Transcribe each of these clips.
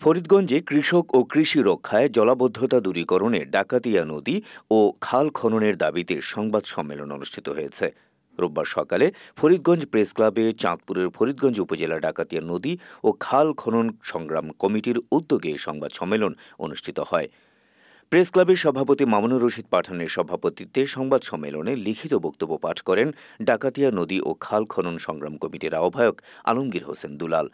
ফরিদগঞ্জে কৃষক ও কৃষি রক্ষায় জলাবদ্ধতা দূরীকরণে ডাকাতিয়া নদী ও খাল খননের দাবিতে সংবাদ সম্মেলন অনুষ্ঠিত হয়েছে। রোববার সকালে ফরিদগঞ্জ প্রেস ক্লাবে চাঁদপুরের ফরিদগঞ্জ উপজেলা ডাকাতিয়া নদী ও খাল খনন সংগ্রাম কমিটির উদ্যোগে সংবাদ সম্মেলন অনুষ্ঠিত হয়। প্রেস ক্লাবের সভাপতি মামুনুর রশিদ পাঠানের সভাপতিত্বে সংবাদ সম্মেলনে লিখিত বক্তব্য পাঠ করেন ডাকাতিয়া নদী ও খাল খনন সংগ্রাম কমিটির আহ্বায়ক আলমগীর হোসেন দুলাল।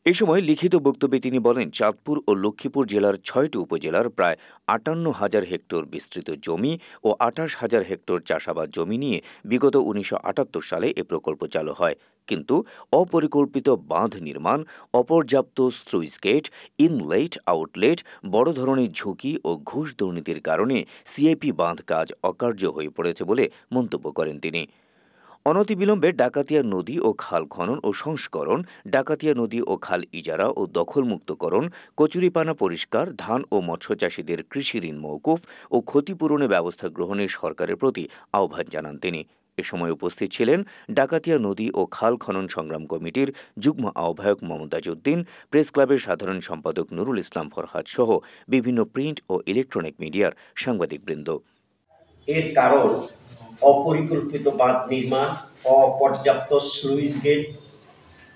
এ সময় লিখিত বক্তব্যে তিনি বলেন, চাঁদপুর ও লক্ষ্মীপুর জেলার ৬টি উপজেলার প্রায় ৫৮,০০০ হেক্টর বিস্তৃত জমি ও ২৮,০০০ হেক্টর চাষাবাদ জমি নিয়ে বিগত ১৯৭৮ সালে এ প্রকল্প চালু হয়। কিন্তু অপরিকল্পিত বাঁধ নির্মাণ, অপর্যাপ্ত স্লুইস গেট, ইনলেট, আউটলেট, বড় ধরনের ঝুঁকি ও ঘুষ দুর্নীতির কারণে সিআইপি বাঁধ কাজ অকার্য হয়ে পড়েছে বলে মন্তব্য করেন তিনি। অনতিবিলম্বে ডাকাতিয়া নদী ও খাল খনন ও সংস্করণ, ডাকাতিয়া নদী ও খাল ইজারা ও দখলমুক্তকরণ, কচুরিপানা পরিষ্কার, ধান ও মৎস্যচাষীদের কৃষি ঋণ মওকুফ ও ক্ষতিপূরণের ব্যবস্থা গ্রহণে সরকারের প্রতি আহ্বান জানান তিনি। এ সময় উপস্থিত ছিলেন ডাকাতিয়া নদী ও খাল খনন সংগ্রাম কমিটির যুগ্ম আহ্বায়ক মমতাজ উদ্দিন, প্রেস ক্লাবের সাধারণ সম্পাদক নুরুল ইসলাম ফরহাদ সহ বিভিন্ন প্রিন্ট ও ইলেকট্রনিক মিডিয়ার সাংবাদিকবৃন্দ। এর কারণ অপরিকল্পিত বাঁধ নির্মাণ, অপর্যাপ্ত স্লুইস গেট,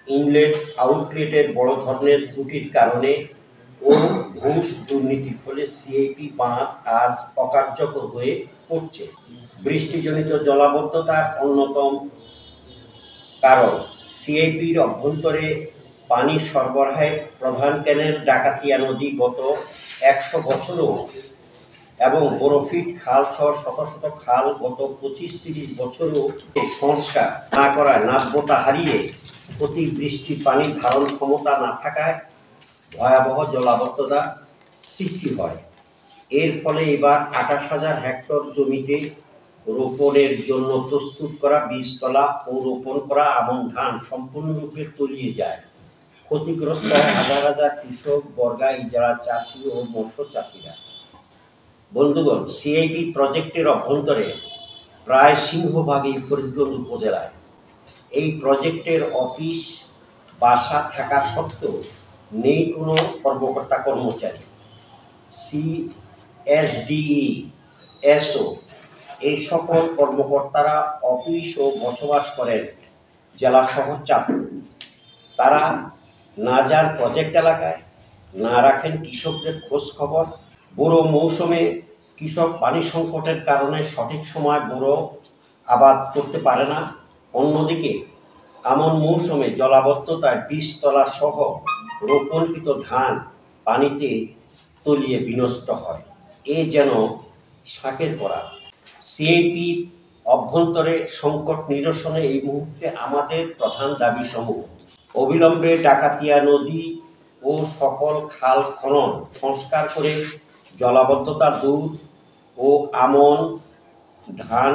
ইনলেট, আউটলেটের বড় ধরনের ত্রুটির কারণে ও ঘুষ দুর্নীতির ফলে সিআইপি বাঁধ আজ অকার্যকর হয়ে পড়ছে। বৃষ্টিজনিত জলাবদ্ধতার অন্যতম কারণ সিআইপির অভ্যন্তরে পানি সরবরাহের প্রধান ক্যানেল ডাকাতিয়া নদী গত ১০০ বছরও এবং বরফিট খাল সহ শত শত খাল গত ২৫-৩০ বছরও সংস্কার না করায় নাব্যতা হারিয়ে অতিবৃষ্টি পানি ধারণ ক্ষমতা না থাকায় ভয়াবহ জলাবদ্ধতা সৃষ্টি হয়। এর ফলে এবার ২৮,০০০ হেক্টর জমিতে রোপণের জন্য প্রস্তুত করা বীজতলা ও রোপণ করা আমন ধান সম্পূর্ণরূপে তলিয়ে যায়। ক্ষতিগ্রস্ত হয় হাজার হাজার কৃষক, বর্গা, ইজারা চাষি ও মৎস্য চাষিরা। বন্ধুগণ, সিআইপি প্রজেক্টের অভ্যন্তরে প্রায় সিংহভাগই ফরিদগঞ্জ উপজেলায়। এই প্রজেক্টের অফিস বাসা থাকা সত্ত্বেও নেই কোনো কর্মকর্তা কর্মচারী। সিএসডিই, এসও এই সকল কর্মকর্তারা অফিস ও বসবাস করেন জেলা শহর চাঁদপুর। তারা না যান প্রজেক্ট এলাকায়, না রাখেন কৃষকদের খোঁজ খবর। বোরো মৌসুমে কৃষক পানি সংকটের কারণে সঠিক সময় বোরো আবাদ করতে পারে না। অন্যদিকে আমন মৌসুমে জলাবদ্ধতায় বীজতলা সহ রোপণকৃত ধান পানিতে তলিয়ে বিনষ্ট হয়। এ যেন শাকের পড়া। সিআইপির অভ্যন্তরে সংকট নিরসনে এই মুহূর্তে আমাদের প্রধান দাবি সমূহ: অবিলম্বে ডাকাতিয়া নদী ও সকল খাল খনন সংস্কার করে জলাবদ্ধতা দূর ও আমন ধান,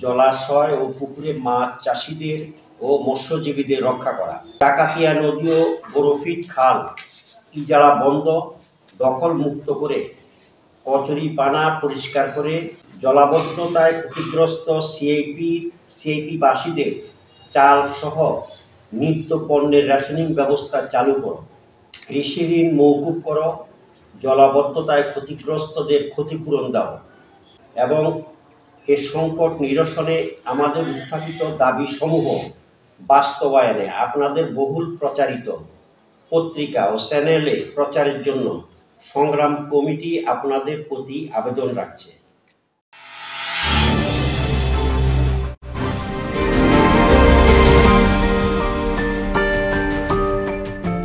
জলাশয় ও পুকুরে মাছ চাষিদের ও মৎস্যজীবীদের রক্ষা করা। ডাকাতিয়া নদী ও বরফিট খাল ইজারা বন্ধ, দখল মুক্ত করে কচুরিপানা পরিষ্কার করে জলাবদ্ধতায় ক্ষতিগ্রস্ত সিআইপিবাসীদের চাল সহ নিত্য পণ্যের রেশনিং ব্যবস্থা চালু করো। কৃষি ঋণ মওকুফ করো। জলাবদ্ধতায় ক্ষতিগ্রস্তদের ক্ষতিপূরণ দাও এবং এ সংকট নিরসনে আমাদের উত্থাপিত দাবিসমূহ বাস্তবায়নে আপনাদের বহুল প্রচারিত পত্রিকা ও চ্যানেলে প্রচারের জন্য সংগ্রাম কমিটি আপনাদের প্রতি আবেদন রাখছে।